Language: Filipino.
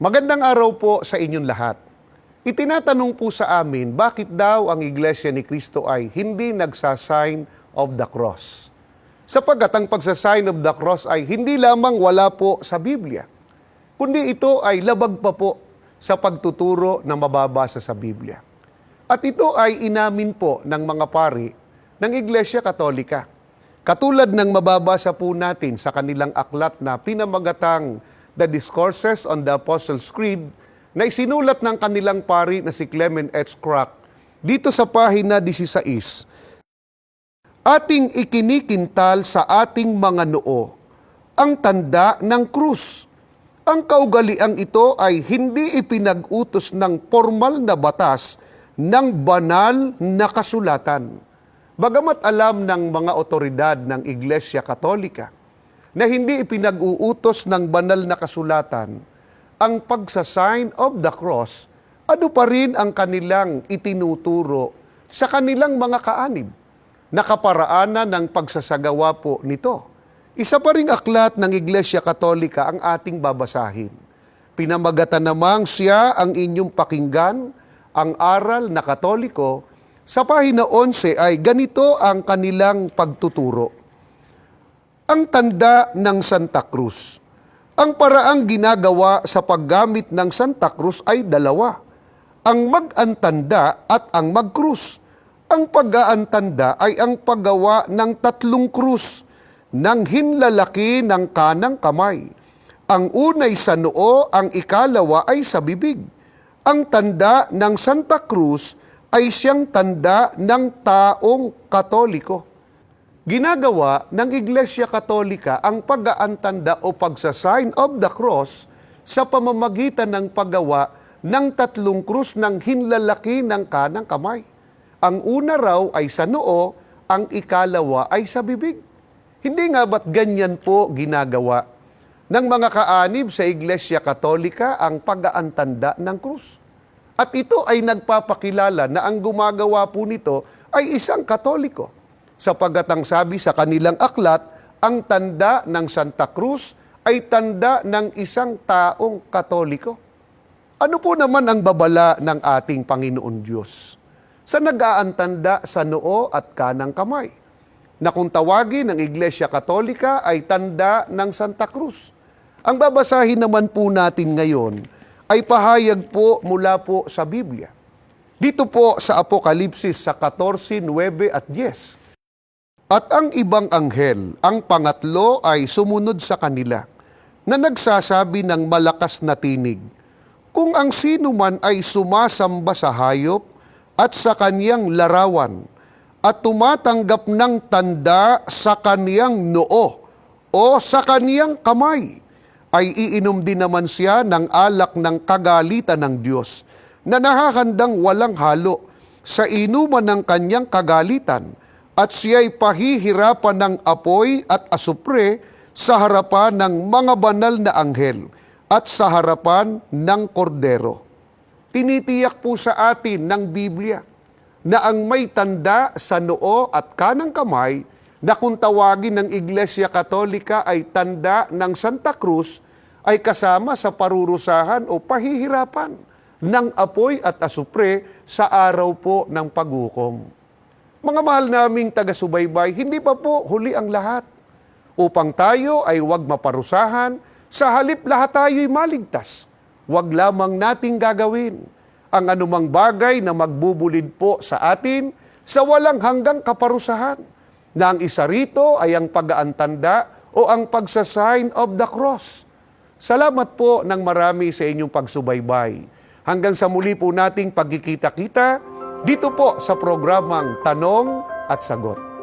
Magandang araw po sa inyong lahat. Itinatanong po sa amin, bakit daw ang Iglesia ni Cristo ay hindi nagsasign of the cross? Sapagkat ang pagsasign of the cross ay hindi lamang wala po sa Biblia, kundi ito ay labag pa po sa pagtuturo na mababasa sa Biblia. At ito ay inamin po ng mga pari ng Iglesia Katolika. Katulad ng mababasa po natin sa kanilang aklat na pinamagatang The Discourses on the Apostles' Creed na isinulat ng kanilang pari na si Clement H. Crack dito sa pahina 16. Ating ikinikintal sa ating mga noo ang tanda ng krus. Ang kaugaliang ito ay hindi ipinag-utos ng formal na batas ng banal na kasulatan. Bagamat alam ng mga otoridad ng Iglesia Katolika na hindi ipinag-uutos ng banal na kasulatan ang pagsasign of the cross, ano pa rin ang kanilang itinuturo sa kanilang mga kaanib na kaparaanan ng pagsasagawa po nito. Isa pa ring aklat ng Iglesia Katolika ang ating babasahin. Pinamagatan namang siya ang inyong pakinggan, ang aral na Katoliko. Sa pahina 11 ay ganito ang kanilang pagtuturo. Ang tanda ng Santa Cruz. Ang paraang ginagawa sa paggamit ng Santa Cruz ay dalawa. Ang mag-antanda at ang mag-krus. Ang pag-aantanda ay ang paggawa ng 3 krus ng hinlalaki ng kanang kamay. Ang unay sa noo, ang ikalawa ay sa bibig. Ang tanda ng Santa Cruz ay siyang tanda ng taong Katoliko. Ginagawa ng Iglesia Katolika ang pag-aantanda o pagsasign of the cross sa pamamagitan ng paggawa ng 3 krus ng hinlalaki ng kanang kamay. Ang una raw ay sa noo, ang ikalawa ay sa bibig. Hindi nga ba't ganyan po ginagawa ng mga kaanib sa Iglesia Katolika ang pag-aantanda ng krus? At ito ay nagpapakilala na ang gumagawa po nito ay isang Katoliko. Sapagkat ang sabi sa kanilang aklat, ang tanda ng Santa Cruz ay tanda ng isang taong Katoliko. Ano po naman ang babala ng ating Panginoon Diyos sa nag-aantanda sa noo at kanang kamay, na kung tawagin ng Iglesia Katolika ay tanda ng Santa Cruz? Ang babasahin naman po natin ngayon ay pahayag po mula po sa Biblia. Dito po sa Apokalipsis sa 14, 9 at 10. At ang ibang anghel, ang pangatlo ay sumunod sa kanila, na nagsasabi ng malakas na tinig, kung ang sino man ay sumasamba sa hayop at sa kaniyang larawan, at tumatanggap ng tanda sa kaniyang noo o sa kaniyang kamay, ay iinom din naman siya ng alak ng kagalitan ng Diyos, na nakakandang walang halo sa inuman ng kaniyang kagalitan, at siya'y pahihirapan ng apoy at asupre sa harapan ng mga banal na anghel at sa harapan ng kordero. Tinitiyak po sa atin ng Biblia na ang may tanda sa noo at kanang kamay na kung tawagin ng Iglesia Katolika ay tanda ng Santa Cruz ay kasama sa parurusahan o pahihirapan ng apoy at asupre sa araw po ng paghukom. Mga mahal naming taga-subaybay, hindi pa po huli ang lahat. Upang tayo ay huwag maparusahan, sa halip lahat tayo'y maligtas. Huwag lamang nating gagawin ang anumang bagay na magbubulid po sa atin sa walang hanggang kaparusahan, na ang isa rito ay ang pag-aantanda o ang pagsasign of the cross. Salamat po ng marami sa inyong pagsubaybay. Hanggang sa muli po nating pagkikita-kita, dito po sa programang Tanong at Sagot.